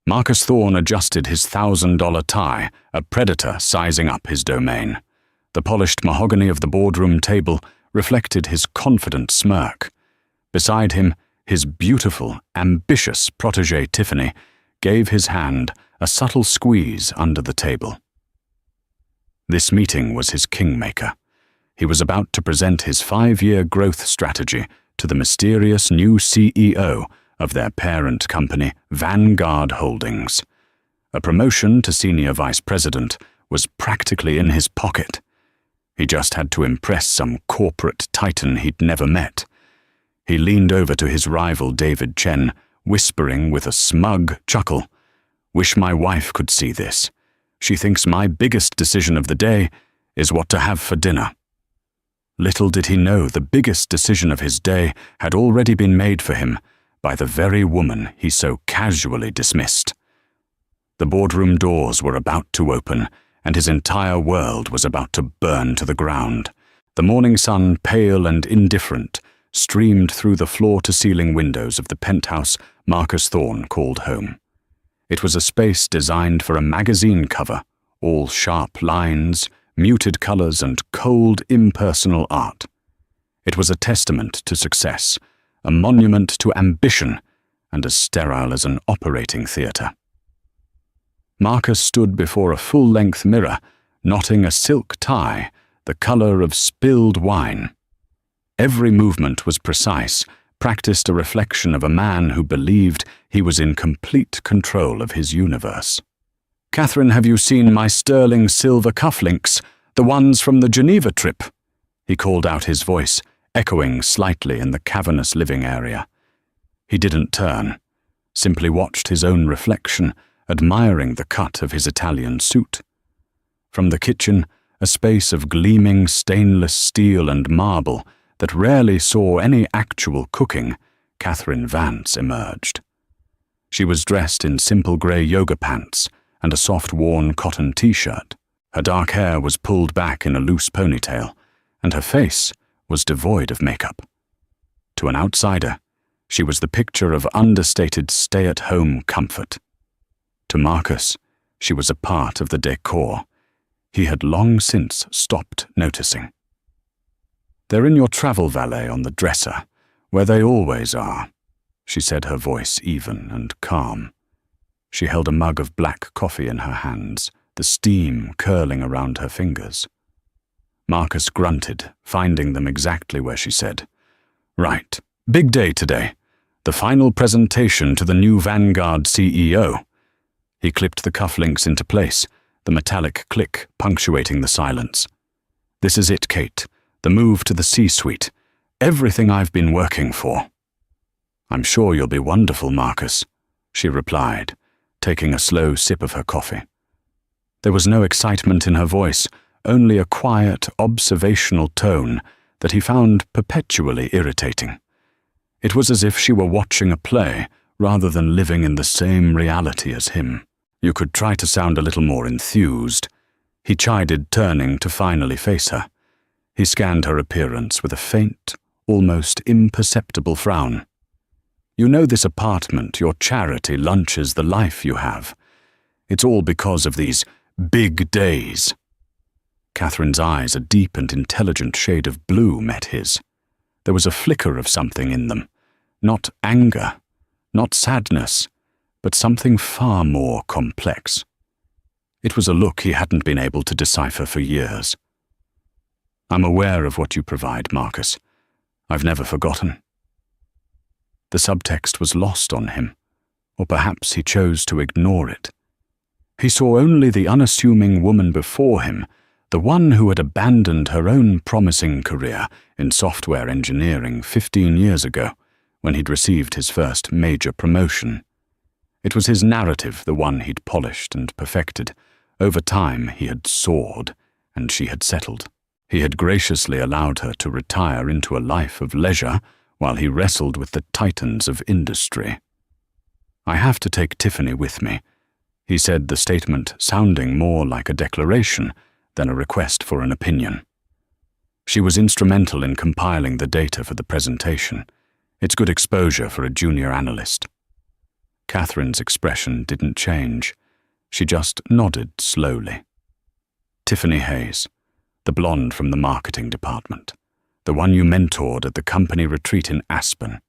Marcus Thorne adjusted his $1,000 tie, a predator sizing up his domain. The polished mahogany of the boardroom table reflected his confident smirk. Beside him, his beautiful, ambitious protégée Tiffany gave his hand a subtle squeeze under the table. This meeting was his kingmaker. He was about to present his 5-year growth strategy to the mysterious new CEO of their parent company, Vanguard Holdings. A promotion to senior vice president was practically in his pocket. He just had to impress some corporate titan he'd never met. He leaned over to his rival David Chen, whispering with a smug chuckle, "Wish my wife could see this. She thinks my biggest decision of the day is what to have for dinner." Little did he know the biggest decision of his day had already been made for him by the very woman he so casually dismissed. The boardroom doors were about to open, and his entire world was about to burn to the ground. The morning sun, pale and indifferent, streamed through the floor-to-ceiling windows of the penthouse Marcus Thorne called home. It was a space designed for a magazine cover, all sharp lines, muted colors, and cold, impersonal art. It was a testament to success, a monument to ambition, and as sterile as an operating theater. Marcus stood before a full-length mirror, knotting a silk tie, the color of spilled wine. Every movement was precise, practiced a reflection of a man who believed he was in complete control of his universe. "Catherine, have you seen my sterling silver cufflinks, the ones from the Geneva trip?" He called out, his voice echoing slightly in the cavernous living area. He didn't turn, simply watched his own reflection, admiring the cut of his Italian suit. From the kitchen, a space of gleaming stainless steel and marble that rarely saw any actual cooking, Catherine Vance emerged. She was dressed in simple grey yoga pants and a soft worn cotton t-shirt. Her dark hair was pulled back in a loose ponytail, and her face was devoid of makeup. To an outsider, she was the picture of understated stay-at-home comfort. To Marcus, she was a part of the decor he had long since stopped noticing. "They're in your travel valet on the dresser, where they always are," she said, her voice even and calm. She held a mug of black coffee in her hands, the steam curling around her fingers. Marcus grunted, finding them exactly where she said. "Right, big day today. The final presentation to the new Vanguard CEO." He clipped the cufflinks into place, the metallic click punctuating the silence. "This is it, Kate. The move to the C-suite. Everything I've been working for." "I'm sure you'll be wonderful, Marcus," she replied, taking a slow sip of her coffee. There was no excitement in her voice, only a quiet, observational tone that he found perpetually irritating. It was as if she were watching a play rather than living in the same reality as him. "You could try to sound a little more enthused," he chided, turning to finally face her. He scanned her appearance with a faint, almost imperceptible frown. "You know this apartment, your charity, lunches the life you have. It's all because of these big days." Catherine's eyes, a deep and intelligent shade of blue, met his. There was a flicker of something in them. Not anger, not sadness, but something far more complex. It was a look he hadn't been able to decipher for years. "I'm aware of what you provide, Marcus. I've never forgotten." The subtext was lost on him, or perhaps he chose to ignore it. He saw only the unassuming woman before him, the one who had abandoned her own promising career in software engineering 15 years ago, when he'd received his first major promotion. It was his narrative, the one he'd polished and perfected. Over time he had soared, and she had settled. He had graciously allowed her to retire into a life of leisure while he wrestled with the titans of industry. "I have to take Tiffany with me," he said, the statement sounding more like a declaration than a request for an opinion. She was instrumental in compiling the data for the presentation. It's good exposure for a junior analyst. Catherine's expression didn't change. She just nodded slowly. Tiffany Hayes, the blonde from the marketing department, the one you mentored at the company retreat in Aspen.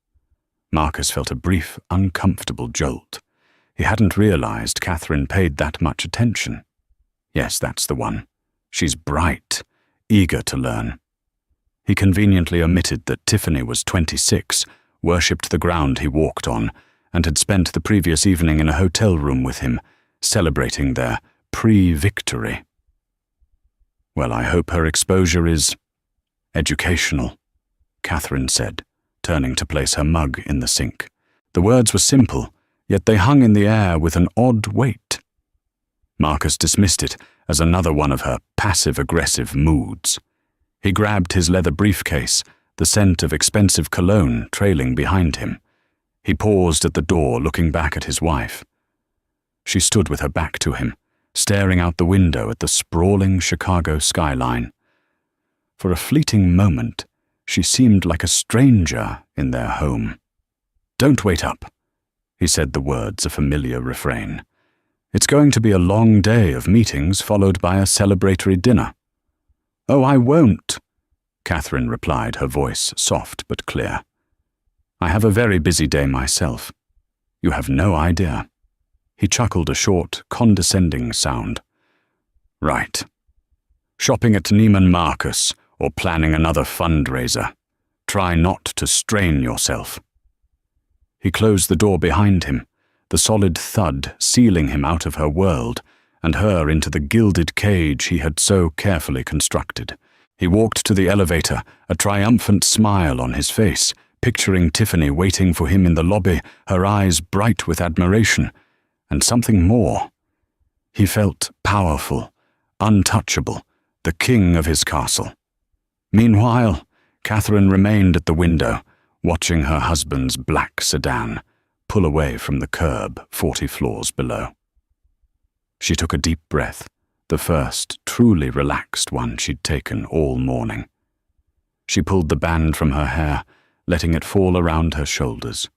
Marcus felt a brief, uncomfortable jolt. He hadn't realized Catherine paid that much attention. Yes, that's the one. She's bright, eager to learn. He conveniently omitted that Tiffany was 26, worshipped the ground he walked on, and had spent the previous evening in a hotel room with him, celebrating their pre-victory. Well, I hope her exposure is educational, Catherine said, turning to place her mug in the sink. The words were simple, yet they hung in the air with an odd weight. Marcus dismissed it as another one of her passive-aggressive moods. He grabbed his leather briefcase, the scent of expensive cologne trailing behind him. He paused at the door, looking back at his wife. She stood with her back to him, staring out the window at the sprawling Chicago skyline. For a fleeting moment, she seemed like a stranger in their home. "Don't wait up," he said the words a familiar refrain. "It's going to be a long day of meetings followed by a celebratory dinner." "Oh, I won't," Catherine replied, her voice soft but clear. "I have a very busy day myself. You have no idea." He chuckled a short, condescending sound. "Right. Shopping at Neiman Marcus or planning another fundraiser. Try not to strain yourself." He closed the door behind him, the solid thud sealing him out of her world and her into the gilded cage he had so carefully constructed. He walked to the elevator, a triumphant smile on his face, picturing Tiffany waiting for him in the lobby, her eyes bright with admiration, and something more. He felt powerful, untouchable, the king of his castle. Meanwhile, Catherine remained at the window, watching her husband's black sedan pull away from the curb 40 floors below. She took a deep breath, the first truly relaxed one she'd taken all morning. She pulled the band from her hair, letting it fall around her shoulders.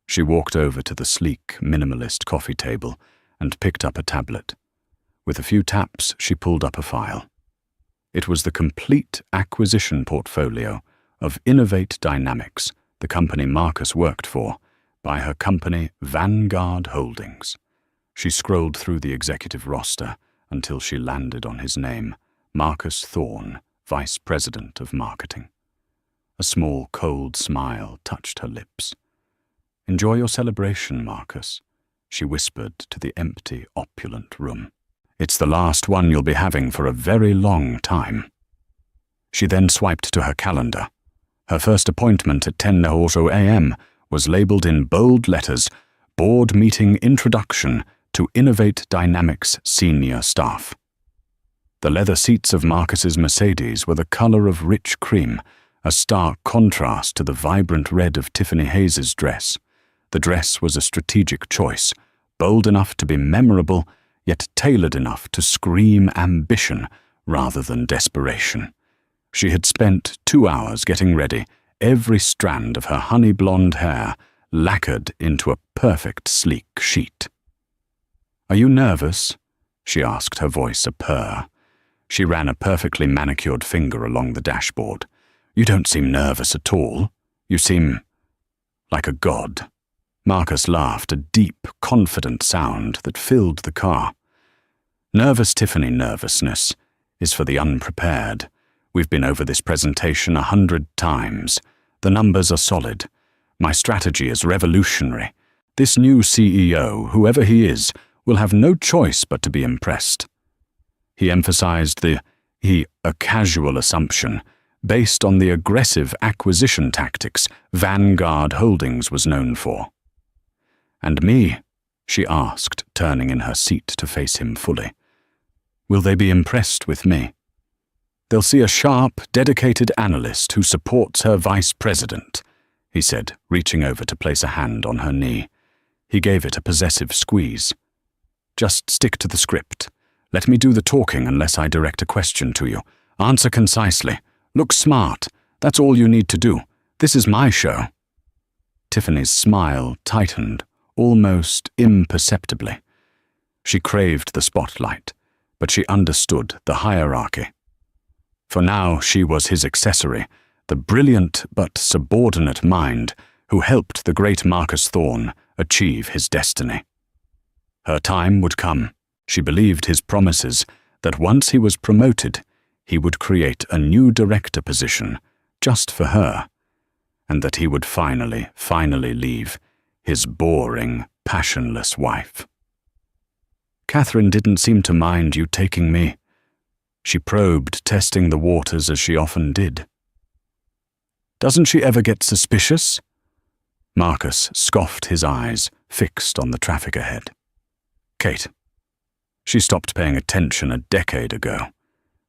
She walked over to the sleek, minimalist coffee table and picked up a tablet. With a few taps, she pulled up a file. It was the complete acquisition portfolio of Innovate Dynamics, the company Marcus worked for, by her company Vanguard Holdings. She scrolled through the executive roster until she landed on his name, Marcus Thorne, Vice President of Marketing. A small, cold smile touched her lips. "Enjoy your celebration, Marcus," she whispered to the empty, opulent room. "It's the last one you'll be having for a very long time." She then swiped to her calendar. Her first appointment at 10:00 a.m. was labeled in bold letters, "Board Meeting Introduction to Innovate Dynamics Senior Staff." The leather seats of Marcus's Mercedes were the color of rich cream, a stark contrast to the vibrant red of Tiffany Hayes's dress. The dress was a strategic choice, bold enough to be memorable, yet tailored enough to scream ambition rather than desperation. She had spent 2 hours getting ready, every strand of her honey blonde hair lacquered into a perfect sleek sheet. "Are you nervous?" she asked, her voice a purr. She ran a perfectly manicured finger along the dashboard. "You don't seem nervous at all. You seem like a god." Marcus laughed, a deep, confident sound that filled the car. "Nervous Tiffany nervousness is for the unprepared. We've been over this presentation 100 times. The numbers are solid. My strategy is revolutionary. This new CEO, whoever he is, will have no choice but to be impressed." He emphasized a casual assumption, based on the aggressive acquisition tactics Vanguard Holdings was known for. "And me?" she asked, turning in her seat to face him fully. "Will they be impressed with me?" "They'll see a sharp, dedicated analyst who supports her vice president," he said, reaching over to place a hand on her knee. He gave it a possessive squeeze. "Just stick to the script. Let me do the talking unless I direct a question to you. Answer concisely. Look smart. That's all you need to do. This is my show." Tiffany's smile tightened, almost imperceptibly. She craved the spotlight, but she understood the hierarchy. For now she was his accessory, the brilliant but subordinate mind who helped the great Marcus Thorne achieve his destiny. Her time would come. She believed his promises that once he was promoted, he would create a new director position just for her, and that he would finally leave his boring, passionless wife. Catherine didn't seem to mind you taking me. She probed, testing the waters as she often did. Doesn't she ever get suspicious? Marcus scoffed, his eyes fixed on the traffic ahead. Kate. She stopped paying attention a decade ago.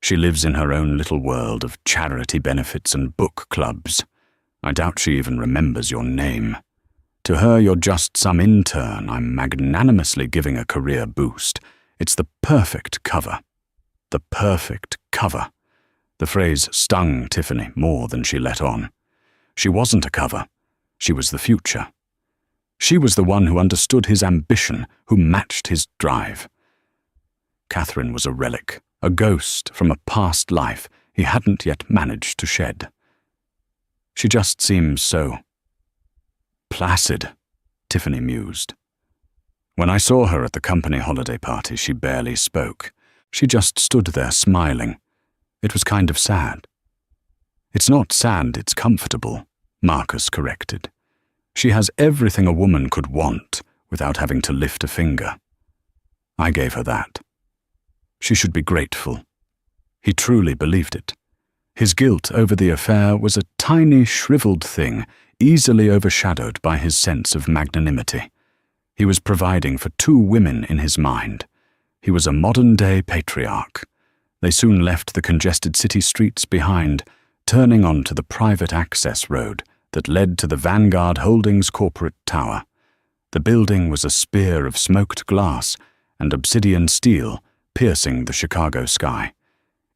She lives in her own little world of charity benefits and book clubs. I doubt she even remembers your name. To her, you're just some intern I'm magnanimously giving a career boost. It's the perfect cover. The perfect cover. The phrase stung Tiffany more than she let on. She wasn't a cover. She was the future. She was the one who understood his ambition, who matched his drive. Catherine was a relic, a ghost from a past life he hadn't yet managed to shed. She just seems so placid, Tiffany mused. When I saw her at the company holiday party, she barely spoke. She just stood there smiling. It was kind of sad. It's not sad, it's comfortable, Marcus corrected. She has everything a woman could want without having to lift a finger. I gave her that. She should be grateful. He truly believed it. His guilt over the affair was a tiny, shriveled thing, easily overshadowed by his sense of magnanimity. He was providing for 2 women in his mind. He was a modern-day patriarch. They soon left the congested city streets behind, turning onto the private access road that led to the Vanguard Holdings corporate tower. The building was a spear of smoked glass and obsidian steel piercing the Chicago sky.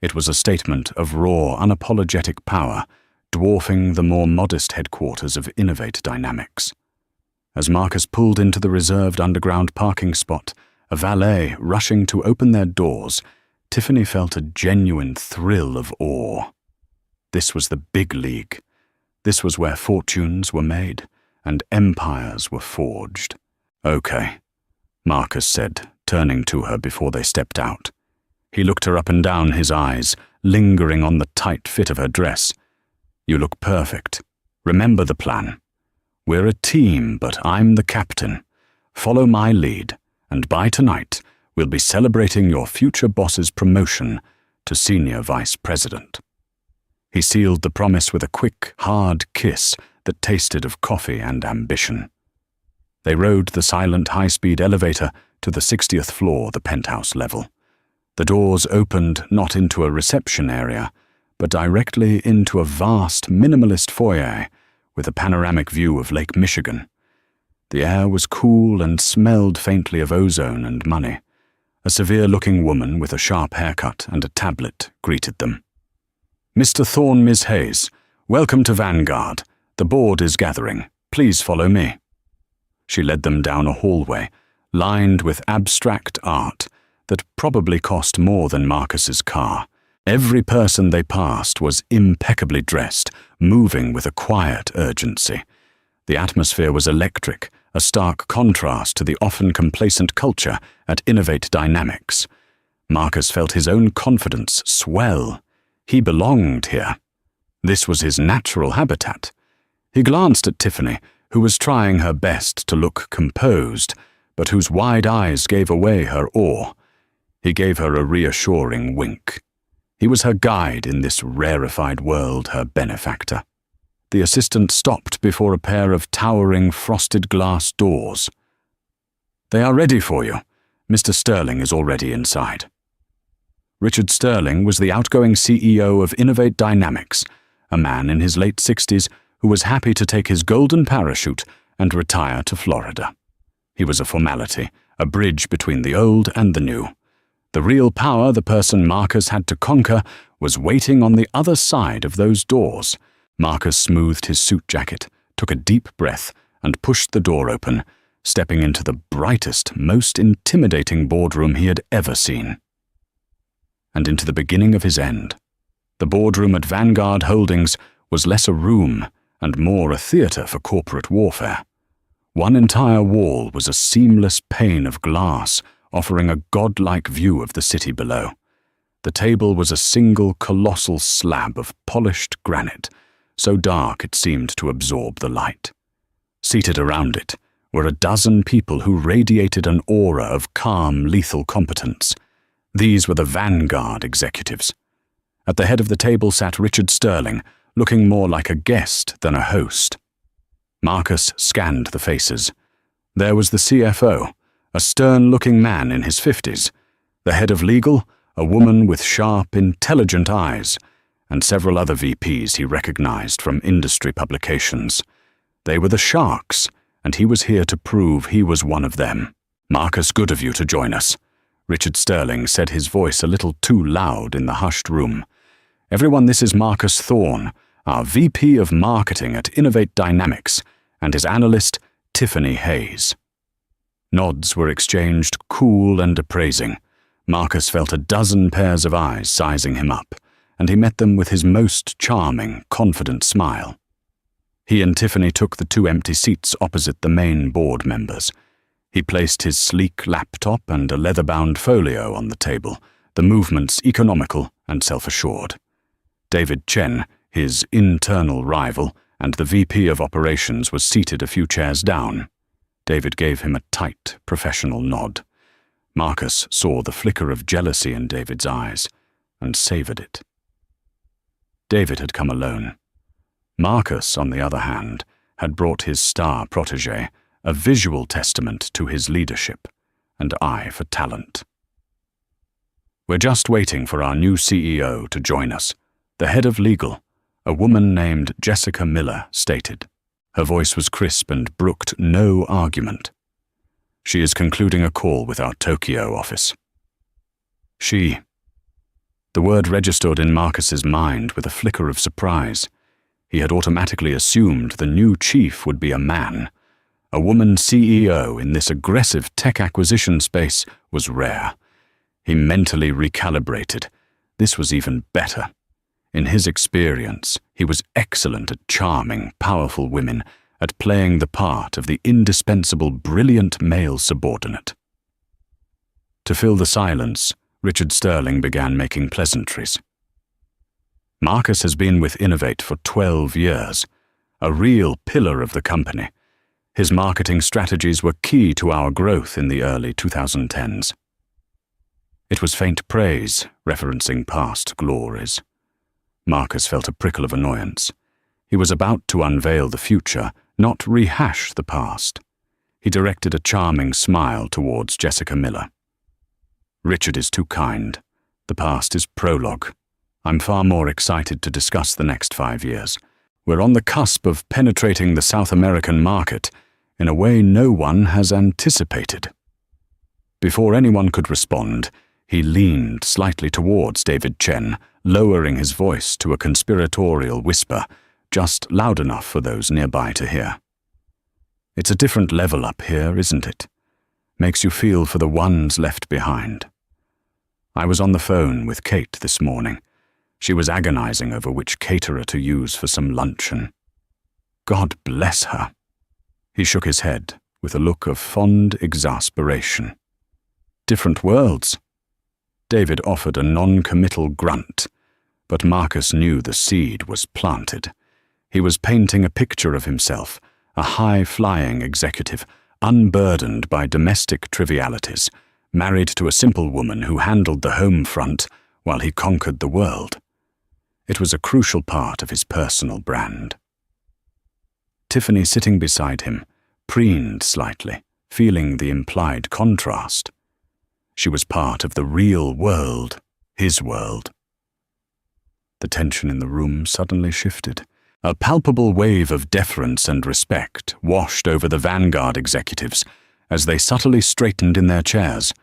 It was a statement of raw, unapologetic power, dwarfing the more modest headquarters of Innovate Dynamics. As Marcus pulled into the reserved underground parking spot, a valet rushing to open their doors, Tiffany felt a genuine thrill of awe. This was the big league. This was where fortunes were made and empires were forged. Okay, Marcus said, turning to her before they stepped out. He looked her up and down, his eyes lingering on the tight fit of her dress. You look perfect. Remember the plan. We're a team, but I'm the captain. Follow my lead, and by tonight, we'll be celebrating your future boss's promotion to senior vice president. He sealed the promise with a quick, hard kiss that tasted of coffee and ambition. They rode the silent high-speed elevator to the 60th floor, the penthouse level. The doors opened not into a reception area, but directly into a vast, minimalist foyer with a panoramic view of Lake Michigan. The air was cool and smelled faintly of ozone and money. A severe-looking woman with a sharp haircut and a tablet greeted them. Mr. Thorne, Ms. Hayes, welcome to Vanguard. The board is gathering. Please follow me. She led them down a hallway, lined with abstract art that probably cost more than Marcus's car. Every person they passed was impeccably dressed, moving with a quiet urgency. The atmosphere was electric, a stark contrast to the often complacent culture at Innovate Dynamics. Marcus felt his own confidence swell. He belonged here. This was his natural habitat. He glanced at Tiffany, who was trying her best to look composed, but whose wide eyes gave away her awe. He gave her a reassuring wink. He was her guide in this rarefied world, her benefactor. The assistant stopped before a pair of towering frosted glass doors. They are ready for you. Mr. Sterling is already inside. Richard Sterling was the outgoing CEO of Innovate Dynamics, a man in his late 60s who was happy to take his golden parachute and retire to Florida. He was a formality, a bridge between the old and the new. The real power the person Marcus had to conquer was waiting on the other side of those doors. Marcus smoothed his suit jacket, took a deep breath, and pushed the door open, stepping into the brightest, most intimidating boardroom he had ever seen. And into the beginning of his end. The boardroom at Vanguard Holdings was less a room and more a theater for corporate warfare. One entire wall was a seamless pane of glass, offering a godlike view of the city below. The table was a single colossal slab of polished granite, so dark it seemed to absorb the light. Seated around it were a dozen people who radiated an aura of calm, lethal competence. These were the Vanguard executives. At the head of the table sat Richard Sterling, looking more like a guest than a host. Marcus scanned the faces. There was the CFO, a stern-looking man in his 50s, the head of legal, a woman with sharp, intelligent eyes, and several other VPs he recognized from industry publications. They were the Sharks, and he was here to prove he was one of them. "Marcus, good of you to join us," Richard Sterling said, his voice a little too loud in the hushed room. "Everyone, this is Marcus Thorne, our VP of Marketing at Innovate Dynamics, and his analyst, Tiffany Hayes." Nods were exchanged, cool and appraising. Marcus felt a dozen pairs of eyes sizing him up, and he met them with his most charming, confident smile. He and Tiffany took the 2 empty seats opposite the main board members. He placed his sleek laptop and a leather-bound folio on the table, the movements economical and self-assured. David Chen, his internal rival, and the VP of Operations was seated a few chairs down. David gave him a tight, professional nod. Marcus saw the flicker of jealousy in David's eyes and savored it. David had come alone. Marcus, on the other hand, had brought his star protégé, a visual testament to his leadership and eye for talent. "We're just waiting for our new CEO to join us," the head of legal, a woman named Jessica Miller, stated. Her voice was crisp and brooked no argument. "She is concluding a call with our Tokyo office." She. The word registered in Marcus's mind with a flicker of surprise. He had automatically assumed the new chief would be a man. A woman CEO in this aggressive tech acquisition space was rare. He mentally recalibrated. This was even better. In his experience, he was excellent at charming, powerful women, at playing the part of the indispensable, brilliant male subordinate. To fill the silence, Richard Sterling began making pleasantries. "Marcus has been with Innovate for 12 years, a real pillar of the company. His marketing strategies were key to our growth in the early 2010s. It was faint praise, referencing past glories. Marcus felt a prickle of annoyance. He was about to unveil the future, not rehash the past. He directed a charming smile towards Jessica Miller. "Richard is too kind. The past is prologue. I'm far more excited to discuss the next 5 years. We're on the cusp of penetrating the South American market in a way no one has anticipated." Before anyone could respond, he leaned slightly towards David Chen, lowering his voice to a conspiratorial whisper, just loud enough for those nearby to hear. "It's a different level up here, isn't it? Makes you feel for the ones left behind. I was on the phone with Kate this morning. She was agonizing over which caterer to use for some luncheon. God bless her." He shook his head with a look of fond exasperation. "Different worlds." David offered a non-committal grunt, but Marcus knew the seed was planted. He was painting a picture of himself, a high-flying executive, unburdened by domestic trivialities, married to a simple woman who handled the home front while he conquered the world. It was a crucial part of his personal brand. Tiffany, sitting beside him, preened slightly, feeling the implied contrast. She was part of the real world, his world. The tension in the room suddenly shifted. A palpable wave of deference and respect washed over the Vanguard executives as they subtly straightened in their chairs.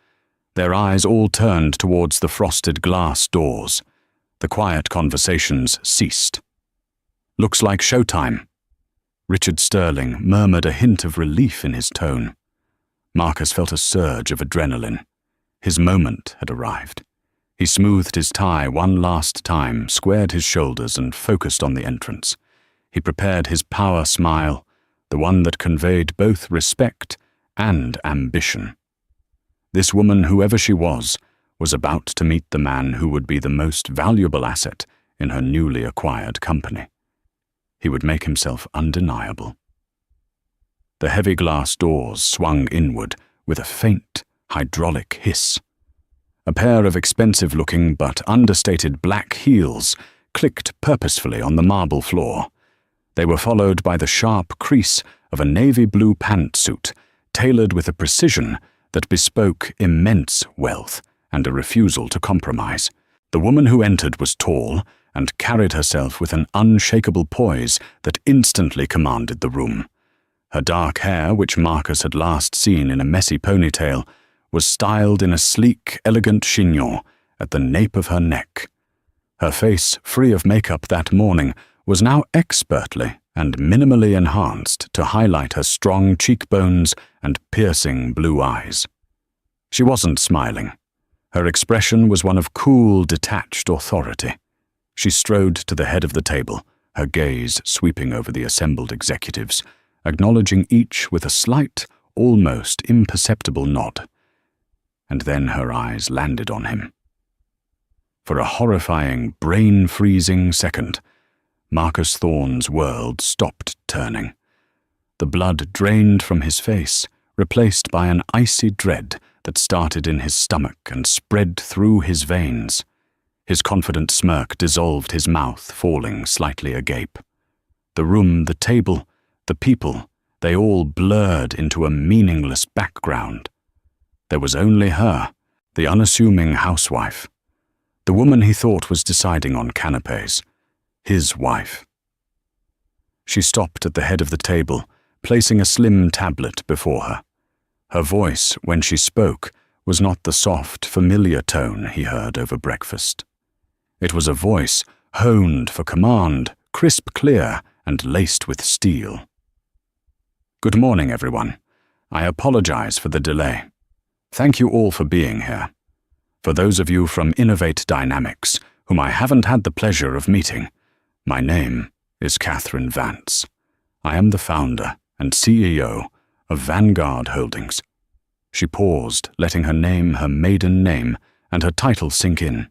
Their eyes all turned towards the frosted glass doors. The quiet conversations ceased. "Looks like showtime." Richard Sterling murmured a hint of relief in his tone. Marcus felt a surge of adrenaline. His moment had arrived. He smoothed his tie one last time, squared his shoulders, and focused on the entrance. He prepared his power smile, the one that conveyed both respect and ambition. This woman, whoever she was about to meet the man who would be the most valuable asset in her newly acquired company. He would make himself undeniable. The heavy glass doors swung inward with a faint, hydraulic hiss. A pair of expensive-looking but understated black heels clicked purposefully on the marble floor. They were followed by the sharp crease of a navy blue pantsuit, tailored with a precision that bespoke immense wealth and a refusal to compromise. The woman who entered was tall and carried herself with an unshakable poise that instantly commanded the room. Her dark hair, which Marcus had last seen in a messy ponytail, was styled in a sleek, elegant chignon at the nape of her neck. Her face, free of makeup that morning, was now expertly and minimally enhanced to highlight her strong cheekbones and piercing blue eyes. She wasn't smiling. Her expression was one of cool, detached authority. She strode to the head of the table, her gaze sweeping over the assembled executives, acknowledging each with a slight, almost imperceptible nod. And then her eyes landed on him. For a horrifying, brain-freezing second, Marcus Thorne's world stopped turning. The blood drained from his face, replaced by an icy dread that started in his stomach and spread through his veins. His confident smirk dissolved his mouth, falling slightly agape. The room, the table, the people, they all blurred into a meaningless background. There was only her, the unassuming housewife. The woman he thought was deciding on canapés. His wife. She stopped at the head of the table, placing a slim tablet before her. Her voice, when she spoke, was not the soft, familiar tone he heard over breakfast. It was a voice honed for command, crisp clear, and laced with steel. Good morning, everyone. I apologize for the delay. Thank you all for being here. For those of you from Innovate Dynamics, whom I haven't had the pleasure of meeting, my name is Catherine Vance. I am the founder and CEO of Vanguard Holdings. She paused, letting her name, her maiden name, and her title sink in.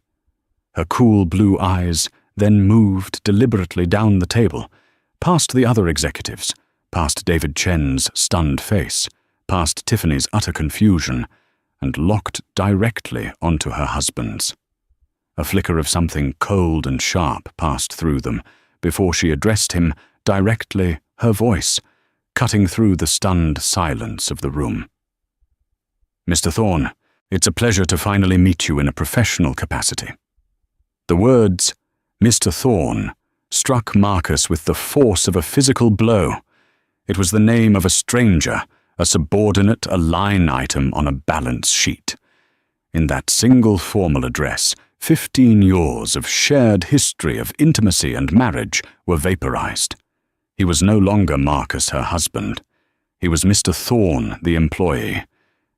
Her cool blue eyes then moved deliberately down the table, past the other executives, past David Chen's stunned face, past Tiffany's utter confusion, and locked directly onto her husband's. A flicker of something cold and sharp passed through them before she addressed him directly, her voice cutting through the stunned silence of the room. Mr. Thorne, it's a pleasure to finally meet you in a professional capacity. The words, Mr. Thorne, struck Marcus with the force of a physical blow. It was the name of a stranger, a subordinate, a line item on a balance sheet. In that single formal address, 15 years of shared history of intimacy and marriage were vaporized. He was no longer Marcus, her husband. He was Mr. Thorne, the employee.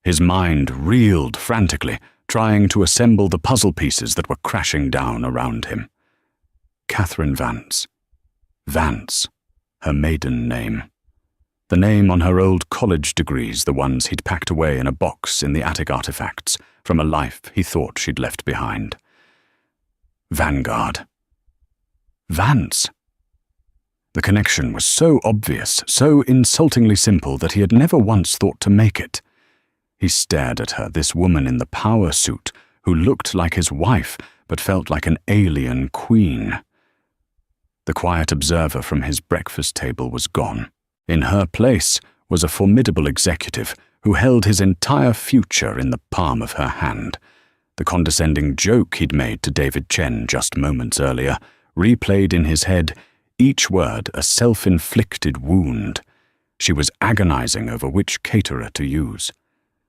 His mind reeled frantically, trying to assemble the puzzle pieces that were crashing down around him. Catherine Vance. Vance, her maiden name. The name on her old college degrees, the ones he'd packed away in a box in the attic artifacts from a life he thought she'd left behind. Vanguard. Vance. The connection was so obvious, so insultingly simple that he had never once thought to make it. He stared at her, this woman in the power suit, who looked like his wife but felt like an alien queen. The quiet observer from his breakfast table was gone. In her place was a formidable executive who held his entire future in the palm of her hand. The condescending joke he'd made to David Chen just moments earlier replayed in his head, each word a self-inflicted wound. She was agonizing over which caterer to use.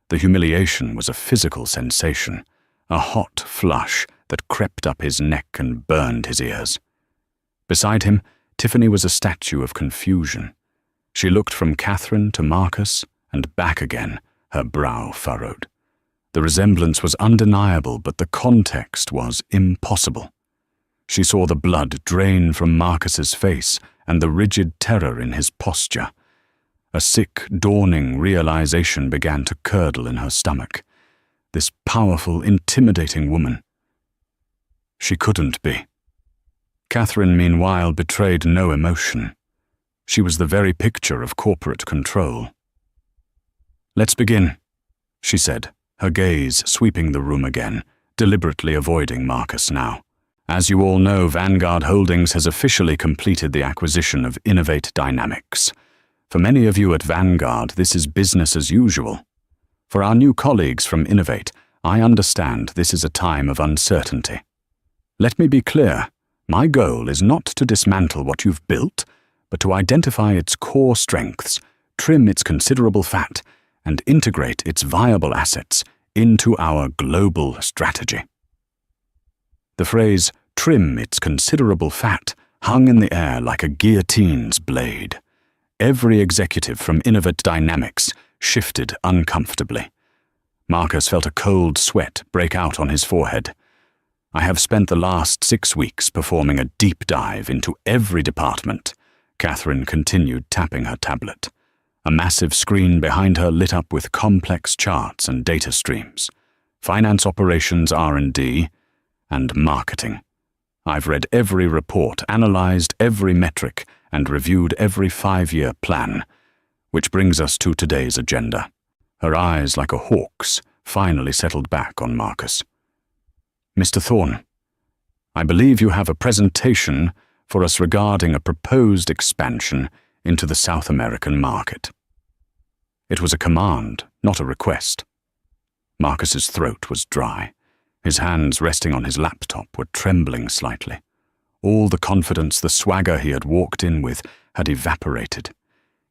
The humiliation was a physical sensation, a hot flush that crept up his neck and burned his ears. Beside him, Tiffany was a statue of confusion. She looked from Catherine to Marcus and back again, her brow furrowed. The resemblance was undeniable, but the context was impossible. She saw the blood drain from Marcus's face and the rigid terror in his posture. A sick, dawning realization began to curdle in her stomach. This powerful, intimidating woman. She couldn't be. Catherine, meanwhile, betrayed no emotion. She was the very picture of corporate control. "Let's begin," she said, her gaze sweeping the room again, deliberately avoiding Marcus now. "As you all know, Vanguard Holdings has officially completed the acquisition of Innovate Dynamics. For many of you at Vanguard, this is business as usual. For our new colleagues from Innovate, I understand this is a time of uncertainty. Let me be clear, my goal is not to dismantle what you've built, but to identify its core strengths, trim its considerable fat, and integrate its viable assets into our global strategy." The phrase, "trim its considerable fat," hung in the air like a guillotine's blade. Every executive from Innovate Dynamics shifted uncomfortably. Marcus felt a cold sweat break out on his forehead. "I have spent the last 6 weeks performing a deep dive into every department," Catherine continued, tapping her tablet. A massive screen behind her lit up with complex charts and data streams. Finance operations, R&D, and marketing. I've read every report, analyzed every metric, and reviewed every 5-year plan. Which brings us to today's agenda. Her eyes, like a hawk's, finally settled back on Marcus. "Mr. Thorne, I believe you have a presentation for us regarding a proposed expansion into the South American market." It was a command, not a request. Marcus's throat was dry. His hands resting on his laptop were trembling slightly. All the confidence, the swagger he had walked in with had evaporated.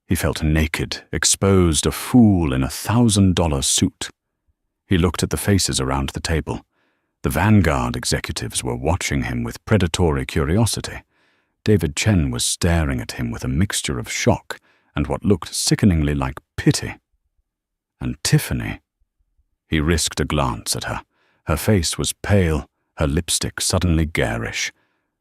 He felt naked, exposed, a fool in a $1,000 suit. He looked at the faces around the table. The Vanguard executives were watching him with predatory curiosity. David Chen was staring at him with a mixture of shock and what looked sickeningly like pity. And Tiffany. He risked a glance at her. Her face was pale, her lipstick suddenly garish.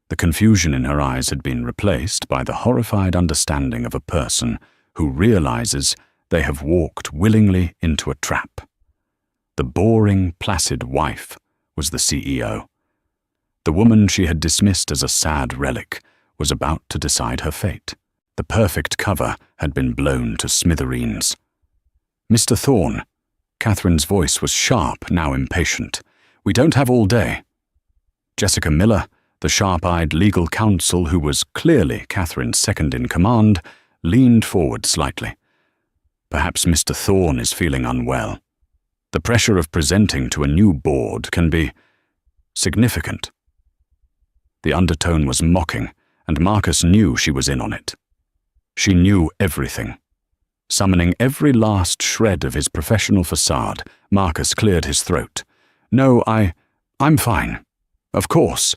The confusion in her eyes had been replaced by the horrified understanding of a person who realizes they have walked willingly into a trap. The boring, placid wife was the CEO. The woman she had dismissed as a sad relic was about to decide her fate. The perfect cover had been blown to smithereens. "Mr. Thorne," Catherine's voice was sharp, now impatient. "We don't have all day." Jessica Miller, the sharp-eyed legal counsel who was clearly Catherine's second-in-command, leaned forward slightly. "Perhaps Mr. Thorne is feeling unwell. The pressure of presenting to a new board can be significant." The undertone was mocking, and Marcus knew she was in on it. She knew everything. Summoning every last shred of his professional facade, Marcus cleared his throat. "No, I'm fine. Of course.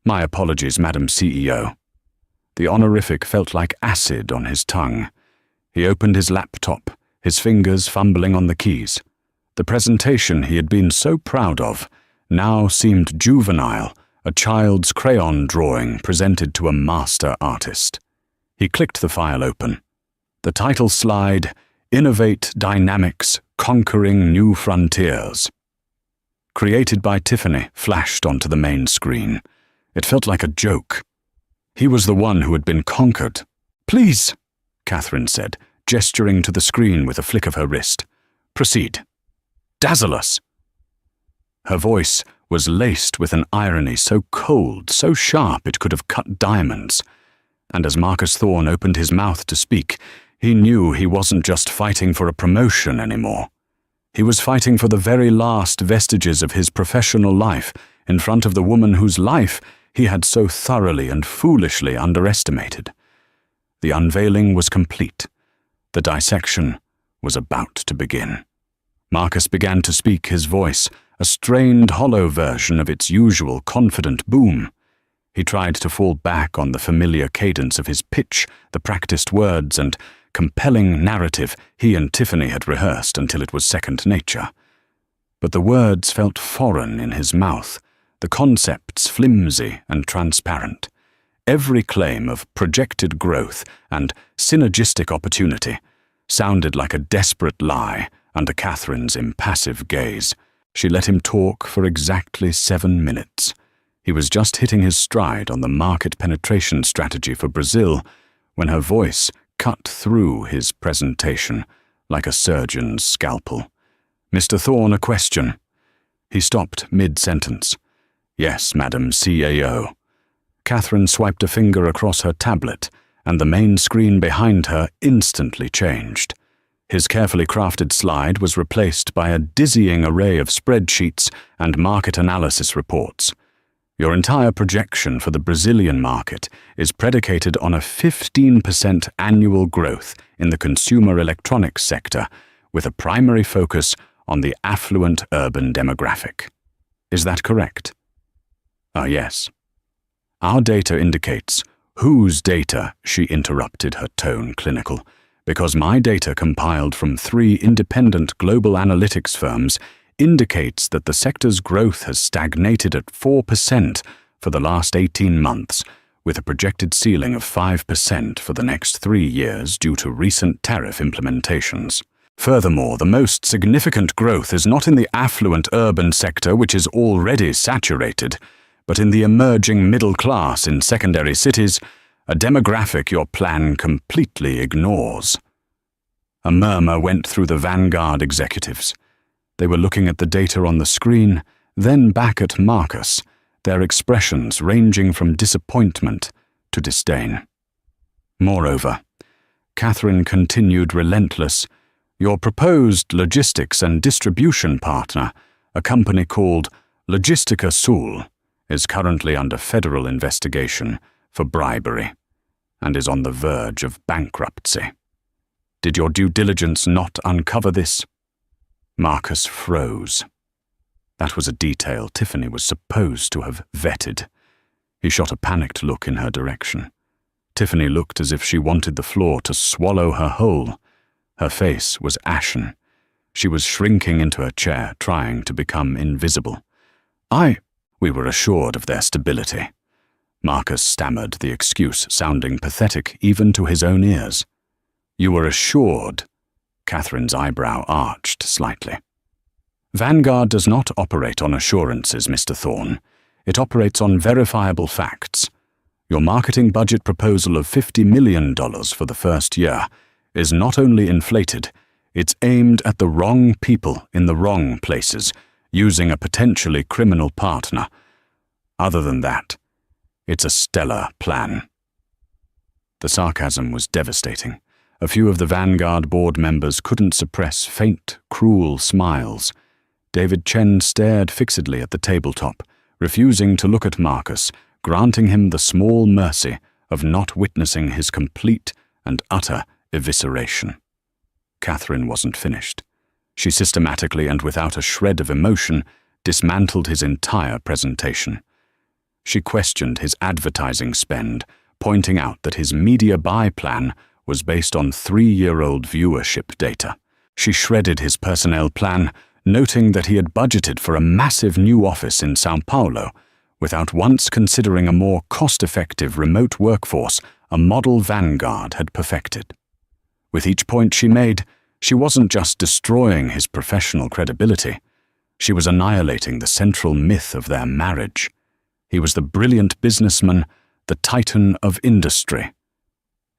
My apologies, Madam CEO." The honorific felt like acid on his tongue. He opened his laptop, his fingers fumbling on the keys. The presentation he had been so proud of now seemed juvenile, a child's crayon drawing presented to a master artist. He clicked the file open. The title slide, "Innovate Dynamics, Conquering New Frontiers." Created by Tiffany, flashed onto the main screen. It felt like a joke. He was the one who had been conquered. "Please," Catherine said, gesturing to the screen with a flick of her wrist. "Proceed. Dazzle us." Her voice was laced with an irony so cold, so sharp it could have cut diamonds. And as Marcus Thorne opened his mouth to speak, he knew he wasn't just fighting for a promotion anymore. He was fighting for the very last vestiges of his professional life in front of the woman whose life he had so thoroughly and foolishly underestimated. The unveiling was complete. The dissection was about to begin. Marcus began to speak, his voice, a strained, hollow version of its usual confident boom. He tried to fall back on the familiar cadence of his pitch, the practiced words, and compelling narrative he and Tiffany had rehearsed until it was second nature. But the words felt foreign in his mouth, the concepts flimsy and transparent. Every claim of projected growth and synergistic opportunity sounded like a desperate lie under Catherine's impassive gaze. She let him talk for exactly 7 minutes. He was just hitting his stride on the market penetration strategy for Brazil when her voice cut through his presentation like a surgeon's scalpel. "Mr. Thorne, a question." He stopped mid-sentence. "Yes, Madam CAO." Catherine swiped a finger across her tablet, and the main screen behind her instantly changed. His carefully crafted slide was replaced by a dizzying array of spreadsheets and market analysis reports. "Your entire projection for the Brazilian market is predicated on a 15% annual growth in the consumer electronics sector, with a primary focus on the affluent urban demographic. Is that correct?" Yes." "Our data indicates—" "Whose data?" she interrupted, her tone clinical. "Because my data, compiled from 3 independent global analytics firms, indicates that the sector's growth has stagnated at 4% for the last 18 months, with a projected ceiling of 5% for the next 3 years due to recent tariff implementations. Furthermore, the most significant growth is not in the affluent urban sector, which is already saturated, but in the emerging middle class in secondary cities, a demographic your plan completely ignores." A murmur went through the Vanguard executives. They were looking at the data on the screen, then back at Marcus, their expressions ranging from disappointment to disdain. Moreover, Catherine continued relentless, "Your proposed logistics and distribution partner, a company called Logistica Sul, is currently under federal investigation for bribery and is on the verge of bankruptcy. Did your due diligence not uncover this?" Marcus froze. That was a detail Tiffany was supposed to have vetted. He shot a panicked look in her direction. Tiffany looked as if she wanted the floor to swallow her whole. Her face was ashen. She was shrinking into her chair, trying to become invisible. We were assured of their stability." Marcus stammered, the excuse sounding pathetic even to his own ears. "You were assured?" Catherine's eyebrow arched slightly. "Vanguard does not operate on assurances, Mr. Thorne. It operates on verifiable facts. Your marketing budget proposal of $50 million for the first year is not only inflated, it's aimed at the wrong people in the wrong places, using a potentially criminal partner. Other than that, it's a stellar plan." The sarcasm was devastating. A few of the Vanguard board members couldn't suppress faint, cruel smiles. David Chen stared fixedly at the tabletop, refusing to look at Marcus, granting him the small mercy of not witnessing his complete and utter evisceration. Catherine wasn't finished. She systematically and without a shred of emotion dismantled his entire presentation. She questioned his advertising spend, pointing out that his media buy plan was based on 3-year-old viewership data. She shredded his personnel plan, noting that he had budgeted for a massive new office in São Paulo, without once considering a more cost-effective remote workforce a model Vanguard had perfected. With each point she made, she wasn't just destroying his professional credibility. She was annihilating the central myth of their marriage. He was the brilliant businessman, the titan of industry.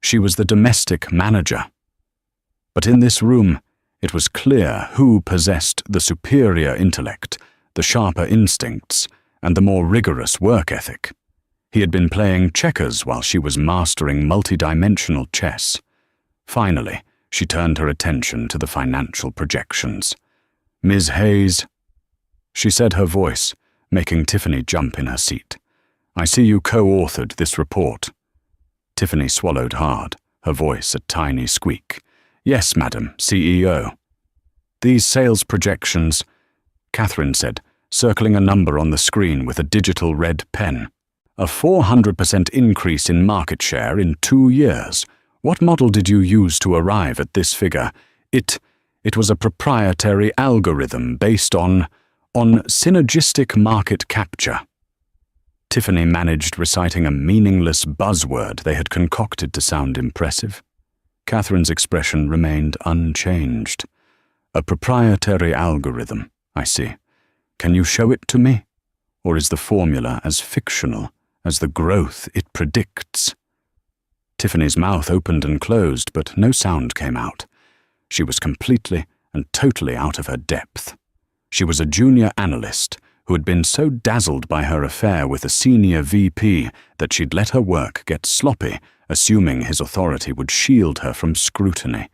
She was the domestic manager. But in this room, it was clear who possessed the superior intellect, the sharper instincts, and the more rigorous work ethic. He had been playing checkers while she was mastering multidimensional chess. Finally, she turned her attention to the financial projections. "Ms. Hayes," she said, her voice making Tiffany jump in her seat. "I see you co-authored this report." Tiffany swallowed hard, her voice a tiny squeak. "Yes, Madam CEO." "These sales projections," Catherine said, circling a number on the screen with a digital red pen. "A 400% increase in market share in 2 years, What model did you use to arrive at this figure? It was a proprietary algorithm based on synergistic market capture. Tiffany managed reciting a meaningless buzzword they had concocted to sound impressive. Catherine's expression remained unchanged. A proprietary algorithm, I see. Can you show it to me? Or is the formula as fictional as the growth it predicts? Tiffany's mouth opened and closed, but no sound came out. She was completely and totally out of her depth. She was a junior analyst who had been so dazzled by her affair with a senior VP that she'd let her work get sloppy, assuming his authority would shield her from scrutiny.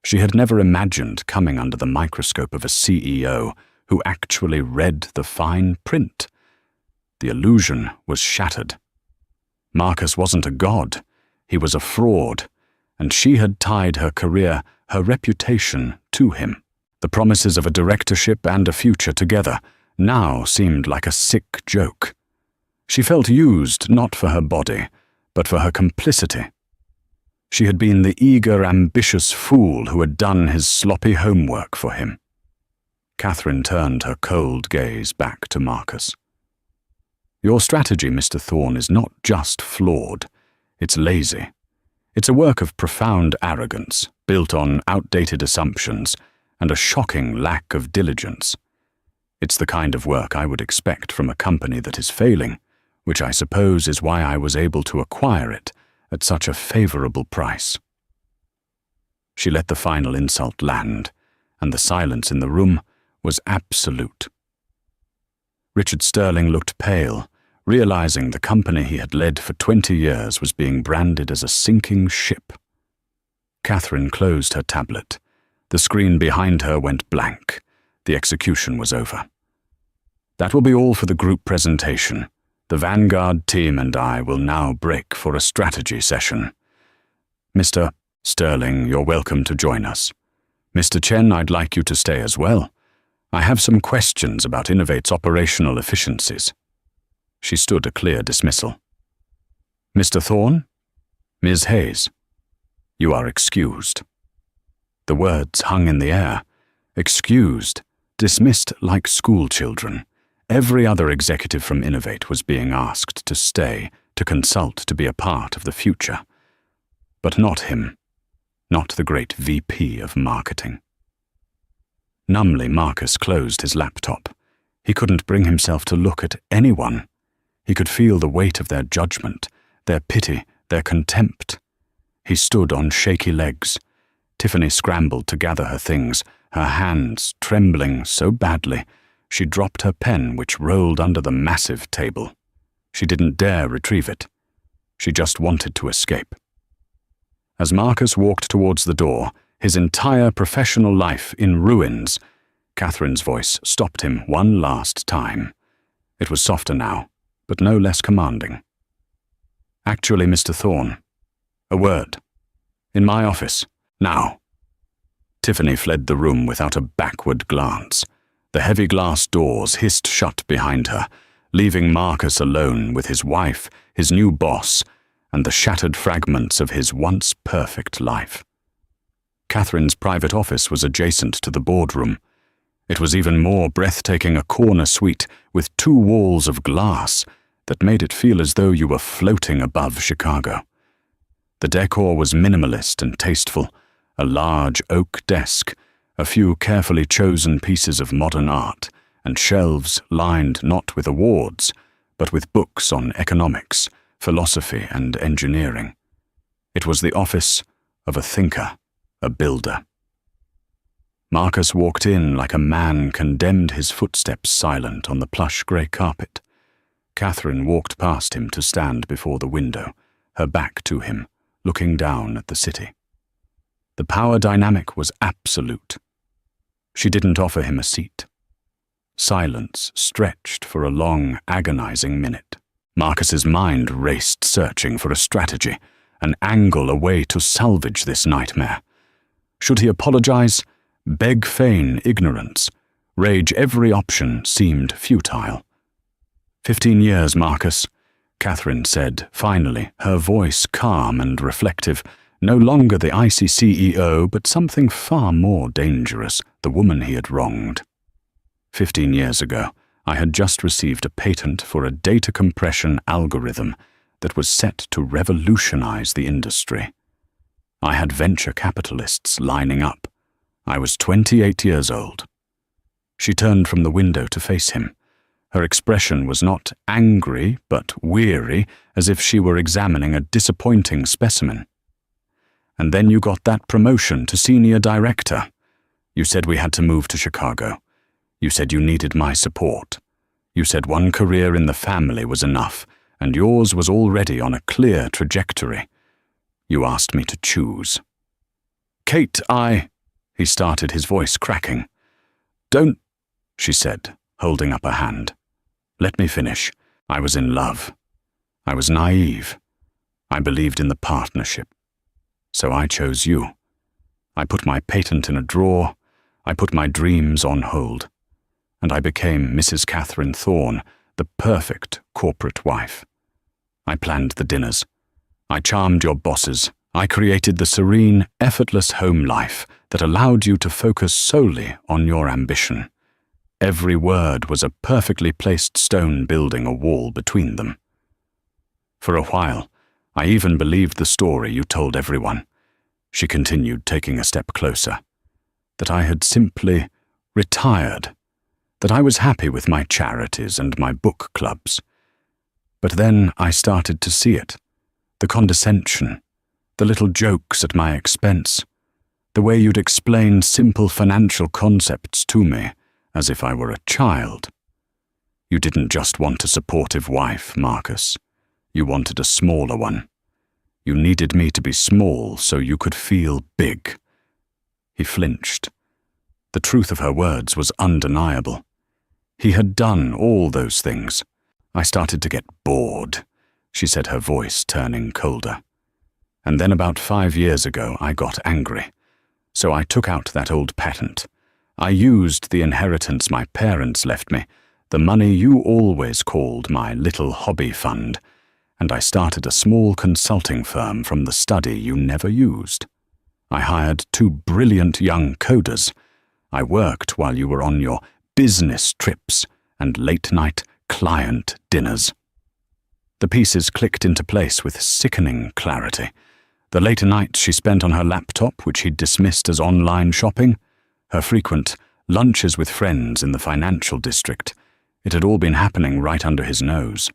She had never imagined coming under the microscope of a CEO who actually read the fine print. The illusion was shattered. Marcus wasn't a god. He was a fraud, and she had tied her career, her reputation, to him. The promises of a directorship and a future together now seemed like a sick joke. She felt used not for her body, but for her complicity. She had been the eager, ambitious fool who had done his sloppy homework for him. Catherine turned her cold gaze back to Marcus. Your strategy, Mr. Thorne, is not just flawed. It's lazy. It's a work of profound arrogance, built on outdated assumptions and a shocking lack of diligence. It's the kind of work I would expect from a company that is failing, which I suppose is why I was able to acquire it at such a favorable price. She let the final insult land, and the silence in the room was absolute. Richard Sterling looked pale, realizing the company he had led for 20 years was being branded as a sinking ship. Catherine closed her tablet. The screen behind her went blank. The execution was over. That will be all for the group presentation. The Vanguard team and I will now break for a strategy session. Mr. Sterling, you're welcome to join us. Mr. Chen, I'd like you to stay as well. I have some questions about Innovate's operational efficiencies. She stood a clear dismissal. Mr. Thorne? Ms. Hayes? You are excused. The words hung in the air. Excused, dismissed like schoolchildren. Every other executive from Innovate was being asked to stay, to consult, to be a part of the future. But not him. Not the great VP of marketing. Numbly, Marcus closed his laptop. He couldn't bring himself to look at anyone. He could feel the weight of their judgment, their pity, their contempt. He stood on shaky legs. Tiffany scrambled to gather her things, her hands trembling so badly, she dropped her pen, which rolled under the massive table. She didn't dare retrieve it. She just wanted to escape. As Marcus walked towards the door, his entire professional life in ruins, Catherine's voice stopped him one last time. It was softer now, but no less commanding. Actually, Mr. Thorne, a word. In my office, now. Tiffany fled the room without a backward glance. The heavy glass doors hissed shut behind her, leaving Marcus alone with his wife, his new boss, and the shattered fragments of his once perfect life. Catherine's private office was adjacent to the boardroom. It was even more breathtaking, a corner suite with 2 walls of glass that made it feel as though you were floating above Chicago. The decor was minimalist and tasteful, a large oak desk, a few carefully chosen pieces of modern art, and shelves lined not with awards, but with books on economics, philosophy, and engineering. It was the office of a thinker, a builder. Marcus walked in like a man condemned, his footsteps silent on the plush grey carpet. Catherine walked past him to stand before the window, her back to him, looking down at the city. The power dynamic was absolute. She didn't offer him a seat. Silence stretched for a long, agonizing minute. Marcus's mind raced, searching for a strategy, an angle, a way to salvage this nightmare. Should he apologize, beg, feign ignorance, rage? Every option seemed futile. 15 years, Marcus, Catherine said, finally, her voice calm and reflective, No longer the icy CEO, but something far more dangerous, the woman he had wronged. 15 years ago, I had just received a patent for a data compression algorithm that was set to revolutionize the industry. I had venture capitalists lining up. I was 28 years old. She turned from the window to face him. Her expression was not angry, but weary, as if she were examining a disappointing specimen. And then you got that promotion to senior director. You said we had to move to Chicago. You said you needed my support. You said one career in the family was enough, and yours was already on a clear trajectory. You asked me to choose. Kate, He started, his voice cracking. Don't, she said, holding up a hand. Let me finish. I was in love. I was naive. I believed in the partnership. So I chose you. I put my patent in a drawer. I put my dreams on hold. And I became Mrs. Catherine Thorne, the perfect corporate wife. I planned the dinners. I charmed your bosses. I created the serene, effortless home life that allowed you to focus solely on your ambition. Every word was a perfectly placed stone building a wall between them. For a while, I even believed the story you told everyone, she continued, taking a step closer, that I had simply retired, that I was happy with my charities and my book clubs. But then I started to see it, the condescension, the little jokes at my expense, the way you'd explain simple financial concepts to me as if I were a child. You didn't just want a supportive wife, Marcus. You wanted a smaller one. You needed me to be small so you could feel big. He flinched. The truth of her words was undeniable. He had done all those things. I started to get bored, she said, her voice turning colder. And then about 5 years ago, I got angry. So I took out that old patent. I used the inheritance my parents left me, the money you always called my little hobby fund, and I started a small consulting firm from the study you never used. I hired 2 brilliant young coders. I worked while you were on your business trips and late-night client dinners. The pieces clicked into place with sickening clarity. The later nights she spent on her laptop, which he'd dismissed as online shopping, her frequent lunches with friends in the financial district. It had all been happening right under his nose.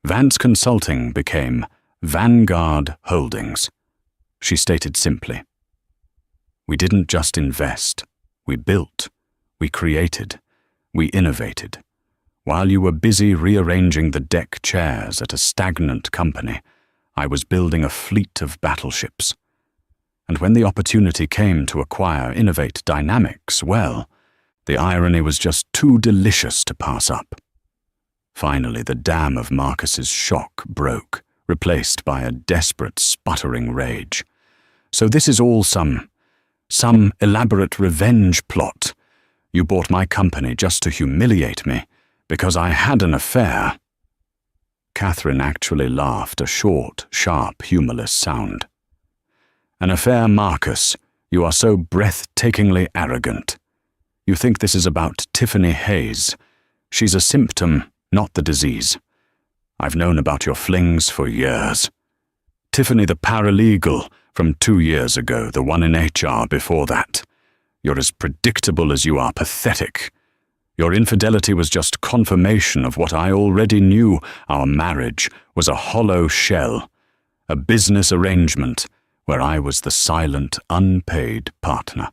Vance Consulting became Vanguard Holdings. She stated simply, we didn't just invest. We built. We created. We innovated. While you were busy rearranging the deck chairs at a stagnant company, I was building a fleet of battleships. And when the opportunity came to acquire Innovate Dynamics, well, the irony was just too delicious to pass up. Finally, the dam of Marcus's shock broke, replaced by a desperate, sputtering rage. So this is all some elaborate revenge plot. You bought my company just to humiliate me, because I had an affair. Catherine actually laughed, a short, sharp, humorless sound. An affair, Marcus. You are so breathtakingly arrogant. You think this is about Tiffany Hayes. She's a symptom, not the disease. I've known about your flings for years. Tiffany the paralegal from 2 years ago, the one in HR before that. You're as predictable as you are pathetic. Your infidelity was just confirmation of what I already knew. Our marriage was a hollow shell, a business arrangement where I was the silent, unpaid partner.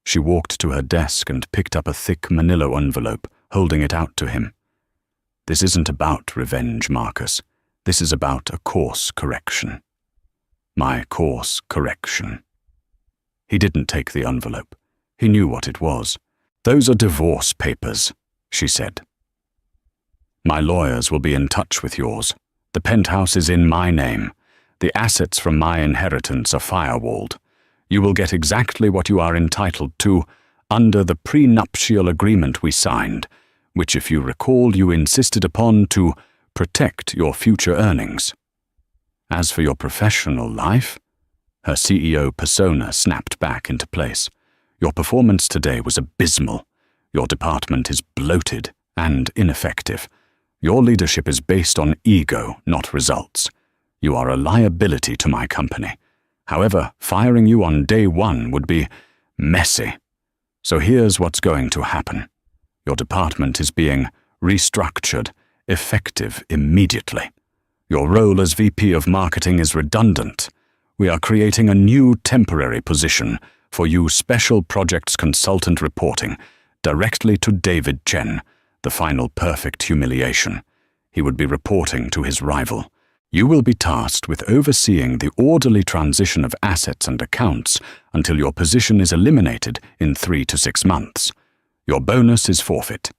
She walked to her desk and picked up a thick manila envelope, holding it out to him. This isn't about revenge, Marcus. This is about a course correction. My course correction. He didn't take the envelope. He knew what it was. Those are divorce papers, she said. My lawyers will be in touch with yours. The penthouse is in my name. The assets from my inheritance are firewalled. You will get exactly what you are entitled to under the prenuptial agreement we signed, which, if you recall, you insisted upon to protect your future earnings. As for your professional life, Her CEO persona snapped back into place. Your performance today was abysmal. Your department is bloated and ineffective. Your leadership is based on ego, not results. You are a liability to my company. However, firing you on day one would be messy. So here's what's going to happen. Your department is being restructured, effective immediately. Your role as VP of Marketing is redundant. We are creating a new temporary position for you Special Projects Consultant reporting directly to David Chen, the final perfect humiliation. He would be reporting to his rival. You will be tasked with overseeing the orderly transition of assets and accounts until your position is eliminated in 3 to 6 months. Your bonus is forfeit.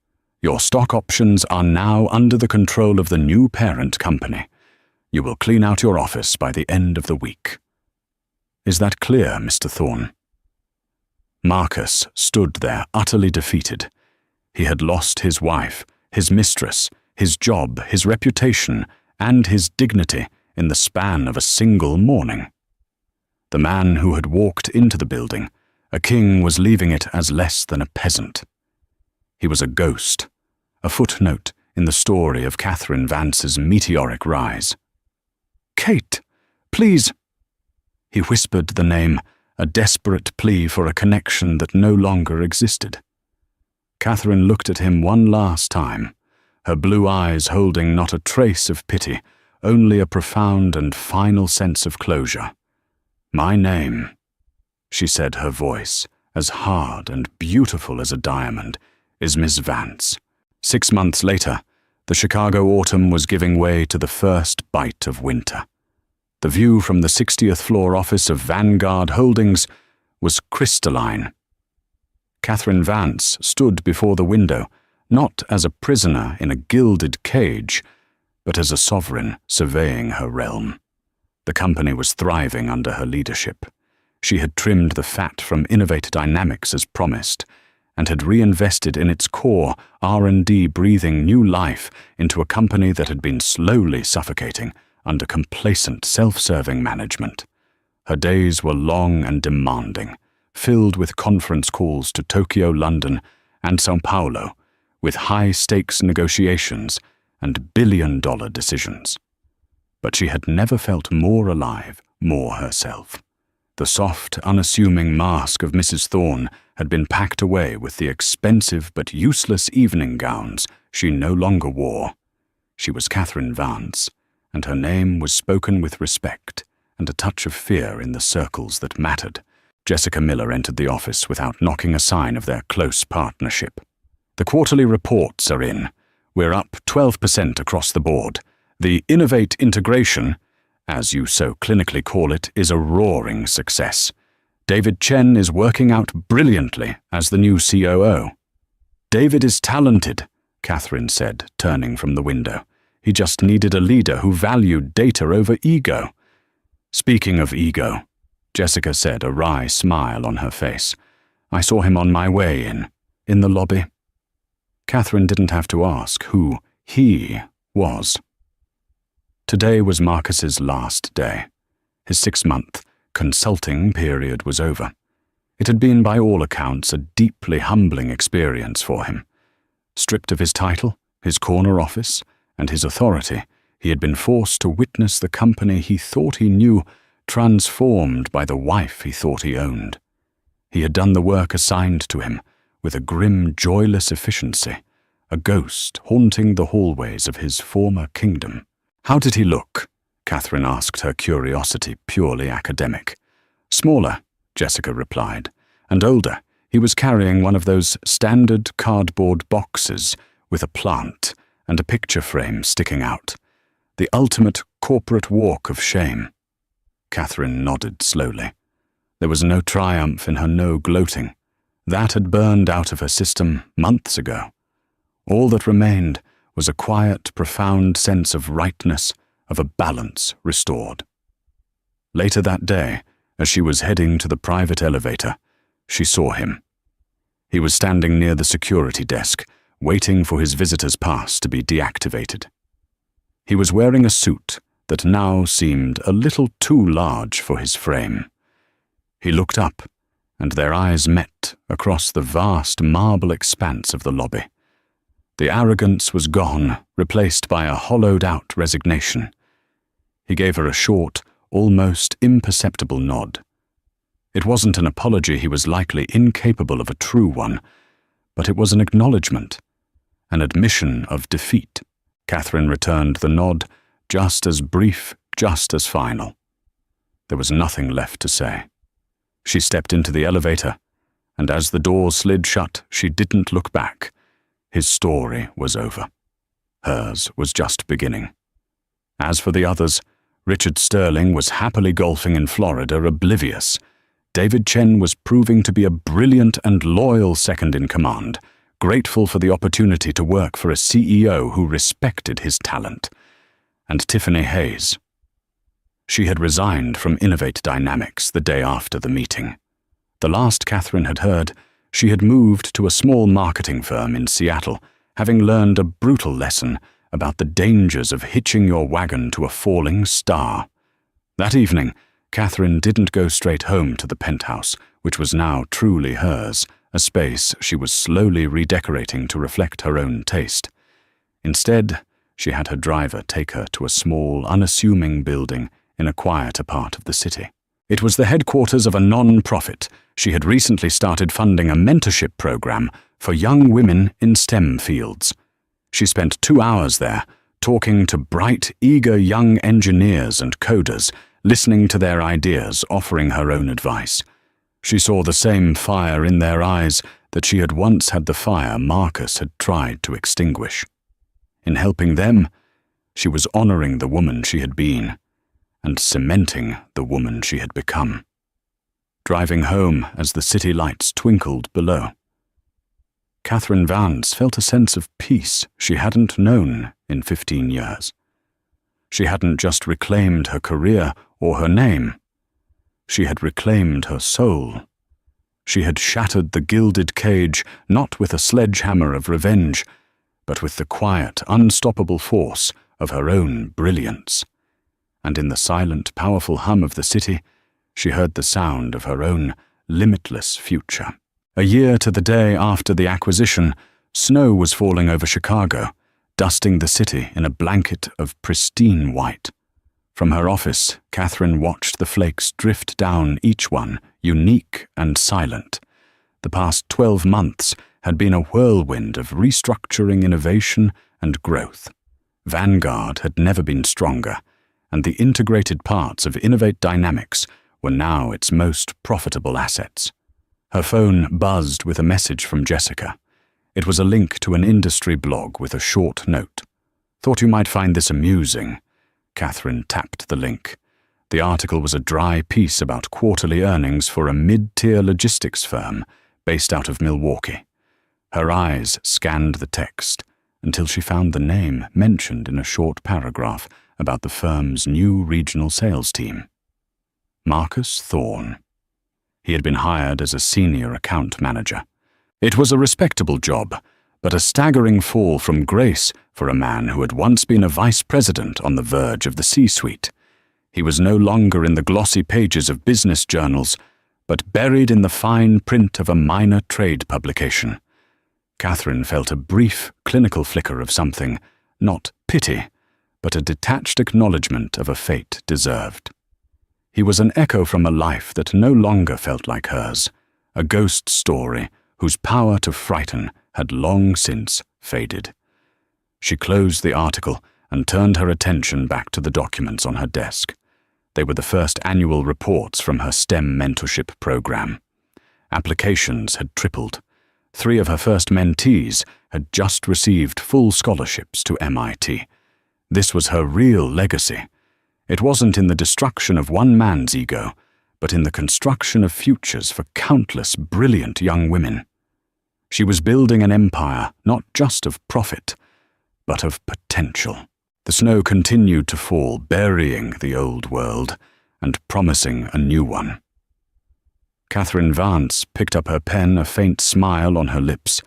Your stock options are now under the control of the new parent company. You will clean out your office by the end of the week. Is that clear, Mr. Thorne? Marcus stood there utterly defeated. He had lost his wife, his mistress, his job, his reputation, and his dignity in the span of a single morning. The man who had walked into the building, a king, was leaving it as less than a peasant. He was a ghost, a footnote in the story of Catherine Vance's meteoric rise. "Kate, please!" He whispered the name, a desperate plea for a connection that no longer existed. Catherine looked at him one last time, her blue eyes holding not a trace of pity, only a profound and final sense of closure. "My name," she said, her voice, as hard and beautiful as a diamond, "is Miss Vance." 6 months later, the Chicago autumn was giving way to the first bite of winter. The view from the 60th floor office of Vanguard Holdings was crystalline. Catherine Vance stood before the window, not as a prisoner in a gilded cage, but as a sovereign surveying her realm. The company was thriving under her leadership. She had trimmed the fat from Innovate Dynamics as promised, and had reinvested in its core R&D, breathing new life into a company that had been slowly suffocating under complacent, self-serving management. Her days were long and demanding, filled with conference calls to Tokyo, London, and São Paulo, with high-stakes negotiations and billion-dollar decisions. But she had never felt more alive, more herself. The soft, unassuming mask of Mrs. Thorne had been packed away with the expensive but useless evening gowns she no longer wore. She was Catherine Vance, and her name was spoken with respect and a touch of fear in the circles that mattered. Jessica Miller entered the office without knocking a sign of their close partnership. "The quarterly reports are in. We're up 12% across the board. The Innovate integration, as you so clinically call it, is a roaring success. David Chen is working out brilliantly as the new COO. David is talented," Catherine said, turning from the window. "He just needed a leader who valued data over ego." "Speaking of ego," Jessica said, a wry smile on her face, "I saw him on my way in the lobby." Catherine didn't have to ask who he was. Today was Marcus's last day. His 6-month consulting period was over. It had been, by all accounts, a deeply humbling experience for him. Stripped of his title, his corner office, and his authority, he had been forced to witness the company he thought he knew transformed by the wife he thought he owned. He had done the work assigned to him with a grim, joyless efficiency, a ghost haunting the hallways of his former kingdom. "How did he look?" Catherine asked, her curiosity purely academic. "Smaller," Jessica replied, "and older. He was carrying one of those standard cardboard boxes with a plant and a picture frame sticking out. The ultimate corporate walk of shame." Catherine nodded slowly. There was no triumph in her, no gloating. That had burned out of her system months ago. All that remained was a quiet, profound sense of rightness, of a balance restored. Later that day, as she was heading to the private elevator, she saw him. He was standing near the security desk, waiting for his visitor's pass to be deactivated. He was wearing a suit that now seemed a little too large for his frame. He looked up, and their eyes met across the vast marble expanse of the lobby. The arrogance was gone, replaced by a hollowed-out resignation. He gave her a short, almost imperceptible nod. It wasn't an apology, he was likely incapable of a true one, but it was an acknowledgement, an admission of defeat. Catherine returned the nod, just as brief, just as final. There was nothing left to say. She stepped into the elevator, and as the doors slid shut, she didn't look back. His story was over. Hers was just beginning. As for the others, Richard Sterling was happily golfing in Florida, oblivious. David Chen was proving to be a brilliant and loyal second-in-command, grateful for the opportunity to work for a CEO who respected his talent. And Tiffany Hayes. She had resigned from Innovate Dynamics the day after the meeting. The last Catherine had heard, she had moved to a small marketing firm in Seattle, having learned a brutal lesson about the dangers of hitching your wagon to a falling star. That evening, Catherine didn't go straight home to the penthouse, which was now truly hers, a space she was slowly redecorating to reflect her own taste. Instead, she had her driver take her to a small, unassuming building in a quieter part of the city. It was the headquarters of a non-profit. She had recently started funding a mentorship program for young women in STEM fields. She spent 2 hours there, talking to bright, eager young engineers and coders, listening to their ideas, offering her own advice. She saw the same fire in their eyes that she had once had the fire Marcus had tried to extinguish. In helping them, she was honoring the woman she had been, and cementing the woman she had become. Driving home as the city lights twinkled below, Catherine Vance felt a sense of peace she hadn't known in 15 years. She hadn't just reclaimed her career or her name. She had reclaimed her soul. She had shattered the gilded cage not with a sledgehammer of revenge, but with the quiet, unstoppable force of her own brilliance. And in the silent, powerful hum of the city, she heard the sound of her own limitless future. A year to the day after the acquisition, snow was falling over Chicago, dusting the city in a blanket of pristine white. From her office, Catherine watched the flakes drift down, each one unique and silent. The past 12 months had been a whirlwind of restructuring, innovation, and growth. Vanguard had never been stronger, and the integrated parts of Innovate Dynamics were now its most profitable assets. Her phone buzzed with a message from Jessica. It was a link to an industry blog with a short note. "Thought you might find this amusing." Catherine tapped the link. The article was a dry piece about quarterly earnings for a mid-tier logistics firm based out of Milwaukee. Her eyes scanned the text until she found the name mentioned in a short paragraph about the firm's new regional sales team. Marcus Thorne. He had been hired as a senior account manager. It was a respectable job, but a staggering fall from grace for a man who had once been a vice president on the verge of the C-suite. He was no longer in the glossy pages of business journals, but buried in the fine print of a minor trade publication. Catherine felt a brief, clinical flicker of something, not pity, but a detached acknowledgement of a fate deserved. He was an echo from a life that no longer felt like hers, a ghost story whose power to frighten had long since faded. She closed the article and turned her attention back to the documents on her desk. They were the first annual reports from her STEM mentorship program. Applications had tripled. 3 of her first mentees had just received full scholarships to MIT. This was her real legacy. It wasn't in the destruction of one man's ego, but in the construction of futures for countless brilliant young women. She was building an empire not just of profit, but of potential. The snow continued to fall, burying the old world and promising a new one. Catherine Vance picked up her pen, a faint smile on her lips,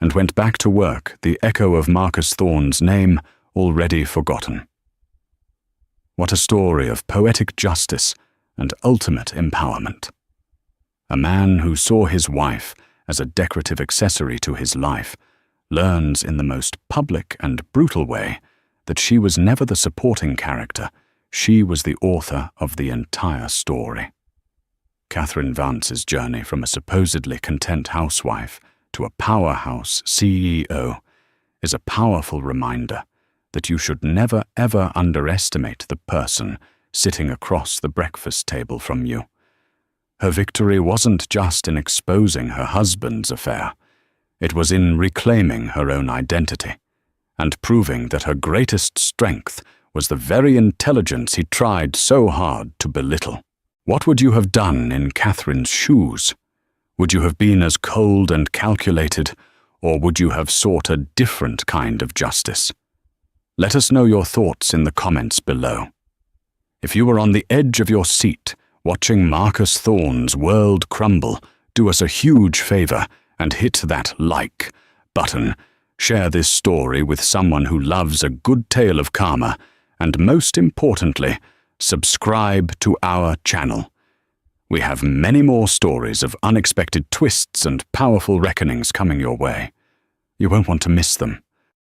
and went back to work, the echo of Marcus Thorne's name already forgotten. What a story of poetic justice and ultimate empowerment. A man who saw his wife as a decorative accessory to his life learns in the most public and brutal way that she was never the supporting character, she was the author of the entire story. Catherine Vance's journey from a supposedly content housewife to a powerhouse CEO is a powerful reminder that you should never ever underestimate the person sitting across the breakfast table from you. Her victory wasn't just in exposing her husband's affair. It was in reclaiming her own identity and proving that her greatest strength was the very intelligence he tried so hard to belittle. What would you have done in Catherine's shoes? Would you have been as cold and calculated, or would you have sought a different kind of justice? Let us know your thoughts in the comments below. If you were on the edge of your seat watching Marcus Thorne's world crumble, do us a huge favor and hit that like button. Share this story with someone who loves a good tale of karma, and most importantly, subscribe to our channel. We have many more stories of unexpected twists and powerful reckonings coming your way. You won't want to miss them.